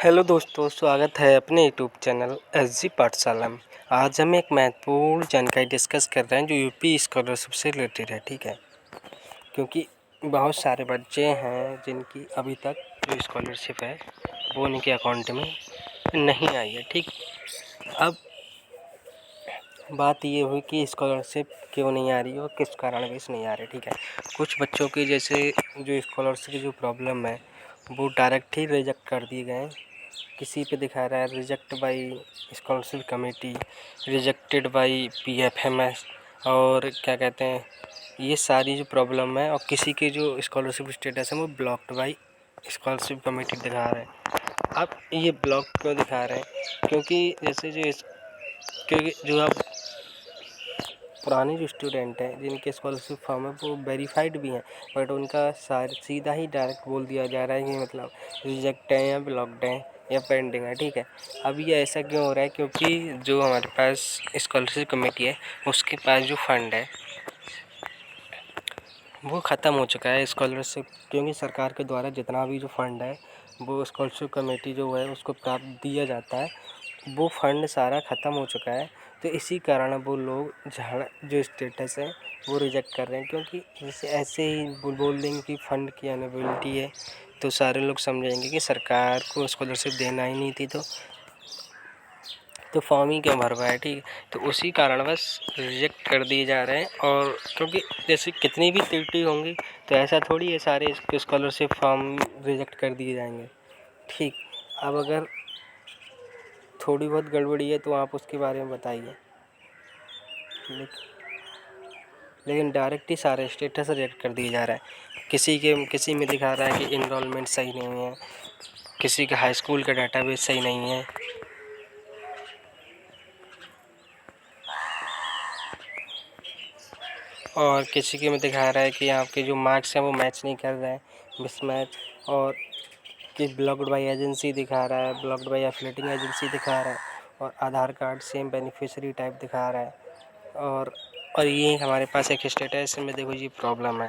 Hello दोस्तों, स्वागत है अपने यूट्यूब चैनल एसजी पाठशाला में। आज हम एक महत्वपूर्ण जानकारी डिस्कस कर रहे हैं जो यूपी स्कॉलरशिप से रिलेटेड है। ठीक है, क्योंकि बहुत सारे बच्चे हैं जिनकी अभी तक जो स्कॉलरशिप है वो उनके अकाउंट में नहीं आई है। ठीक, अब बात ये हुई कि स्कॉलरशिप क्यों नहीं आ रही है और किस कारण वजह से नहीं आ रही। ठीक है, कुछ बच्चों की जैसे जो स्कॉलरशिप की जो प्रॉब्लम है वो डायरेक्ट ही रिजेक्ट कर दिए गए। किसी पे दिखा रहा है reject by scholarship committee, rejected by PFMS और क्या कहते हैं, ये सारी जो प्रॉब्लम है। और किसी के जो स्कॉलरशिप स्टेटस है वो ब्लॉक्ड बाय स्कॉलरशिप कमेटी दिखा रहे हैं। अब ये ब्लॉक क्यों दिखा रहे हैं? क्योंकि जैसे क्योंकि जो अब पुराने जो स्टूडेंट हैं जिनके स्कॉलरशिप फॉर्म है वो वेरीफाइड भी हैं, बट उनका सीधा ही डायरेक्ट बोल दिया जा रहा है कि मतलब रिजेक्ट है या ब्लॉक्ड है या पेंडिंग है। ठीक है, अब ये ऐसा क्यों हो रहा है? क्योंकि जो हमारे पास स्कॉलरशिप कमेटी है उसके पास जो फंड है वो ख़त्म हो चुका है स्कॉलरशिप, क्योंकि सरकार के द्वारा जितना भी जो फंड है वो स्कॉलरशिप कमेटी जो है उसको प्राप्त दिया जाता है, वो फंड सारा ख़त्म हो चुका है। तो इसी कारण वो लोग जो स्टेटस है वो रिजेक्ट कर रहे हैं, क्योंकि जैसे ऐसे ही बोल देंगे कि फ़ंड की अवेलेबिलिटी है तो सारे लोग समझेंगे कि सरकार को स्कॉलरशिप देना ही नहीं थी, तो फॉर्म ही क्यों भरवाया। ठीक है, तो उसी कारण बस रिजेक्ट कर दिए जा रहे हैं। और क्योंकि जैसे कितनी भी त्रुटि होंगी तो ऐसा थोड़ी है सारे स्कॉलरशिप फॉर्म रिजेक्ट कर दिए जाएंगे। ठीक, अब अगर थोड़ी बहुत गड़बड़ी है तो आप उसके बारे में बताइए, लेकिन डायरेक्ट ही सारे स्टेटस रिजेक्ट कर दिए जा रहा है। किसी में दिखा रहा है कि इनरोलमेंट सही नहीं है, किसी का हाई स्कूल का डाटाबेस सही नहीं है, और किसी के में दिखा रहा है कि आपके जो मार्क्स हैं वो मैच नहीं कर रहे हैं, मिसमैच, और कि ब्लॉक्ड बाय एजेंसी दिखा रहा है, ब्लॉक्ड बाय एफिलिएटिंग एजेंसी दिखा रहा है, और आधार कार्ड सेम बेनिफिशियरी टाइप दिखा रहा है। और ये हमारे पास एक स्टेटस में देखो ये प्रॉब्लम है,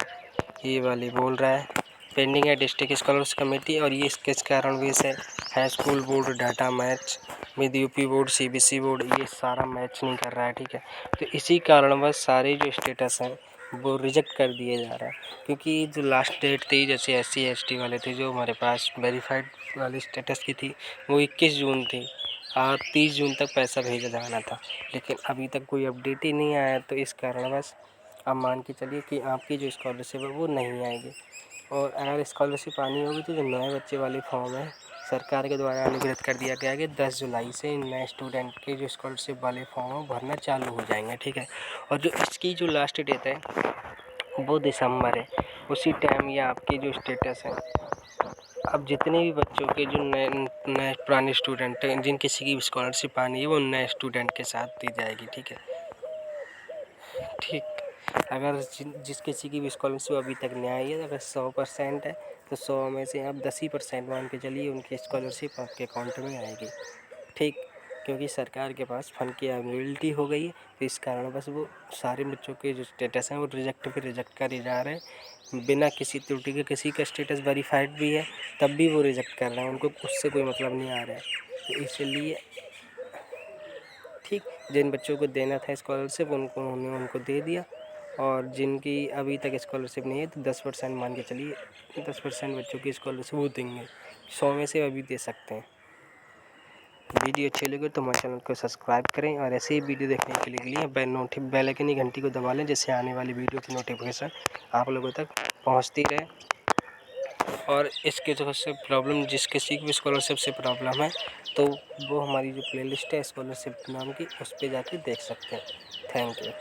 ये वाली बोल रहा है पेंडिंग है डिस्ट्रिक्ट स्कॉलरशिप कमेटी, और ये किस कारण वजह से high school board data match with UP board CBSE board ये सारा मैच नहीं कर रहा है। ठीक है, तो इसी कारणवश सारे जो स्टेटस हैं वो रिजेक्ट कर दिए जा रहा है, क्योंकि जो लास्ट डेट थी जैसे SC ST वाले थे जो हमारे पास वेरीफाइड वाली स्टेटस की थी वो 21 जून थी, और 30 जून तक पैसा भेजा जाना था, लेकिन अभी तक कोई अपडेट ही नहीं आया। तो इस कारणवश आप मान के चलिए कि आपकी जो स्कॉलरशिप है वो नहीं आएगी। और अगर स्कॉलरशिप आनी होगी तो जो नए बच्चे वाले फॉर्म है सरकार के द्वारा अनुग्रहित कर दिया गया है कि 10 जुलाई से नए स्टूडेंट के जो स्कॉलरशिप वाले फॉर्म भरना चालू हो जाएंगे। ठीक है, और जो इसकी जो लास्ट डेट है वो दिसंबर है। उसी टाइम ये आपकी जो स्टेटस है, अब जितने भी बच्चों के जो नए नए पुराने स्टूडेंट हैं जिन किसी की स्कॉलरशिप आनी है वो नए स्टूडेंट के साथ दी जाएगी। ठीक है, ठीक, अगर जिस किसी की भी स्कॉलरशिप अभी तक नहीं आई है, अगर 100% है तो 100 में से आप 10% मान के चलिए उनकी स्कॉलरशिप आपके अकाउंट में आएगी। ठीक, क्योंकि सरकार के पास फंड की अवेलेबिलिटी हो गई है, तो इस कारण बस वो सारे बच्चों के जो स्टेटस हैं वो रिजेक्ट करे जा रहे हैं बिना किसी त्रुटि के। किसी का स्टेटस वेरीफाइड भी है तब भी वो रिजेक्ट कर रहे हैं, उनको उससे कोई मतलब नहीं आ रहा है। तो इसलिए ठीक, जिन बच्चों को देना था स्कॉलरशिप उन्होंने उनको दे दिया, और जिनकी अभी तक स्कॉलरशिप नहीं है तो 10% मान के चलिए 10% बच्चों की स्कॉलरशिप वो देंगे, 100 में से अभी दे सकते हैं। वीडियो अच्छी लगे तो हमारे चैनल को सब्सक्राइब करें, और ऐसे ही वीडियो देखने के लिए बेल आइकन की घंटी को दबा लें, जिससे आने वाली वीडियो की नोटिफिकेशन आप लोगों तक पहुंचती रहे। और इसके जो से प्रॉब्लम जिस किसी की भी स्कॉलरशिप से प्रॉब्लम है तो वो हमारी जो प्लेलिस्ट है स्कॉलरशिप नाम की उस पर जाके देख सकते हैं। Thank you.